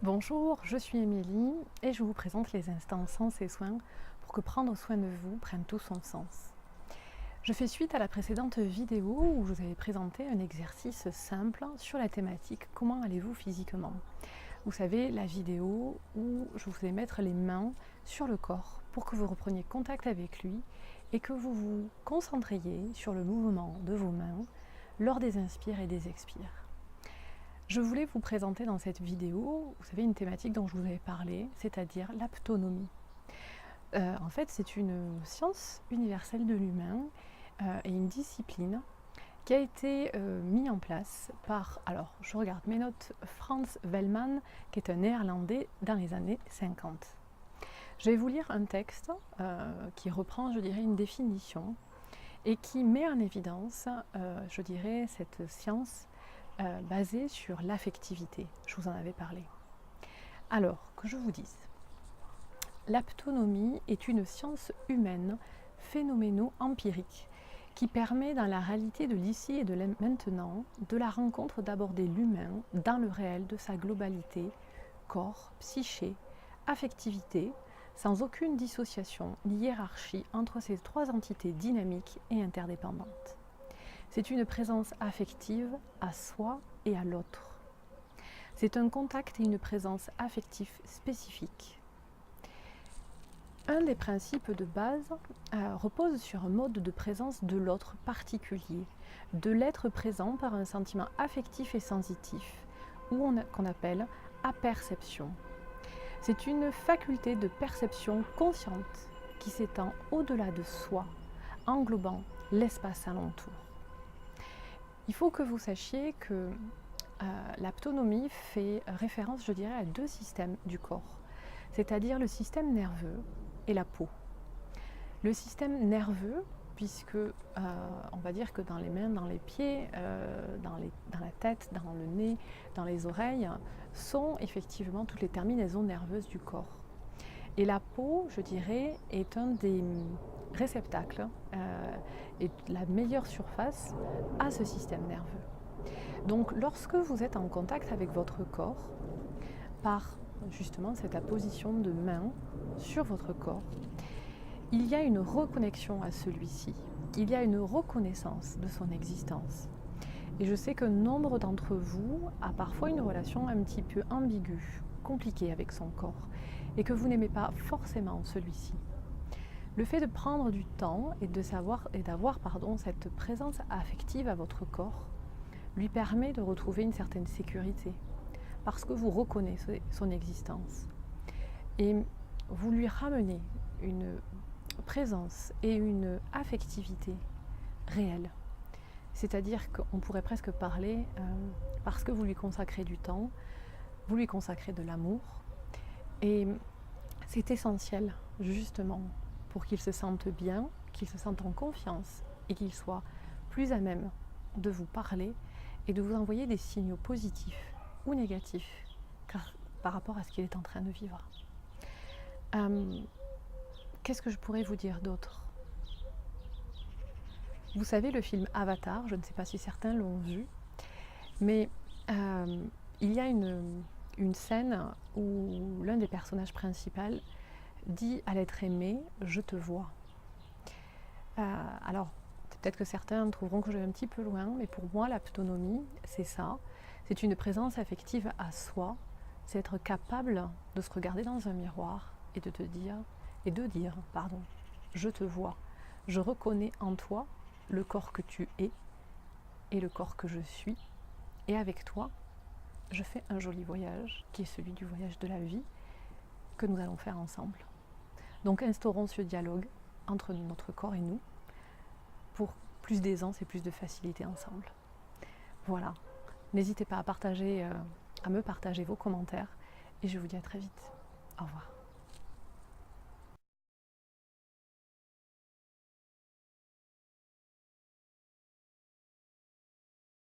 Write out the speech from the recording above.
Bonjour, je suis Émilie et je vous présente les instants sens et soins pour que prendre soin de vous prenne tout son sens. Je fais suite à la précédente vidéo où je vous avais présenté un exercice simple sur la thématique comment allez-vous physiquement. Vous savez, la vidéo où je vous fais mettre les mains sur le corps pour que vous repreniez contact avec lui et que vous vous concentriez sur le mouvement de vos mains lors des inspires et des expires. Je voulais vous présenter dans cette vidéo, vous savez, une thématique dont je vous avais parlé, c'est-à-dire l'aptonomie. En fait, c'est une science universelle de l'humain et une discipline qui a été mise en place par, alors je regarde mes notes, Frans Velleman, qui est un néerlandais dans les années 50. Je vais vous lire un texte qui reprend, je dirais, une définition et qui met en évidence, je dirais, cette science basée sur l'affectivité. Je vous en avais parlé. Alors, que je vous dise, l'aptonomie est une science humaine phénoméno-empirique qui permet dans la réalité de l'ici et de maintenant de la rencontre d'aborder l'humain dans le réel de sa globalité, corps, psyché, affectivité, sans aucune dissociation ni hiérarchie entre ces trois entités dynamiques et interdépendantes. C'est une présence affective à soi et à l'autre. C'est un contact et une présence affective spécifique. Un des principes de base repose sur un mode de présence de l'autre particulier, de l'être présent par un sentiment affectif et sensitif, qu'on appelle apperception. C'est une faculté de perception consciente qui s'étend au-delà de soi, englobant l'espace alentour. Il faut que vous sachiez que l'aptonomie fait référence, je dirais, à deux systèmes du corps, c'est-à-dire le système nerveux et la peau. Le système nerveux, puisque on va dire que dans les mains, dans les pieds, dans la tête, dans le nez, dans les oreilles, sont effectivement toutes les terminaisons nerveuses du corps. Et la peau, je dirais, est un des réceptacles et la meilleure surface à ce système nerveux. Donc lorsque vous êtes en contact avec votre corps, par justement cette apposition de main sur votre corps, il y a une reconnexion à celui-ci, il y a une reconnaissance de son existence. Et je sais que nombre d'entre vous a parfois une relation un petit peu ambiguë, compliquée avec son corps, et que vous n'aimez pas forcément celui-ci. Le fait de prendre du temps et d'avoir cette présence affective à votre corps lui permet de retrouver une certaine sécurité parce que vous reconnaissez son existence et vous lui ramenez une présence et une affectivité réelle. C'est-à-dire qu'on pourrait presque parler, parce que vous lui consacrez du temps, vous lui consacrez de l'amour et c'est essentiel justement pour qu'il se sente bien, qu'il se sente en confiance et qu'il soit plus à même de vous parler et de vous envoyer des signaux positifs ou négatifs par rapport à ce qu'il est en train de vivre. Qu'est-ce que je pourrais vous dire d'autre? Vous savez, le film Avatar, je ne sais pas si certains l'ont vu, mais il y a une scène où l'un des personnages principaux dit à l'être aimé « je te vois ». Alors, peut-être que certains trouveront que je vais un petit peu loin, mais pour moi, l'aptonomie, c'est ça. C'est une présence affective à soi, c'est être capable de se regarder dans un miroir et de dire, je te vois, je reconnais en toi le corps que tu es et le corps que je suis, et avec toi, je fais un joli voyage, qui est celui du voyage de la vie, que nous allons faire ensemble. Donc instaurons ce dialogue entre notre corps et nous pour plus d'aisance et plus de facilité ensemble. Voilà, n'hésitez pas à me partager vos commentaires et je vous dis à très vite. Au revoir.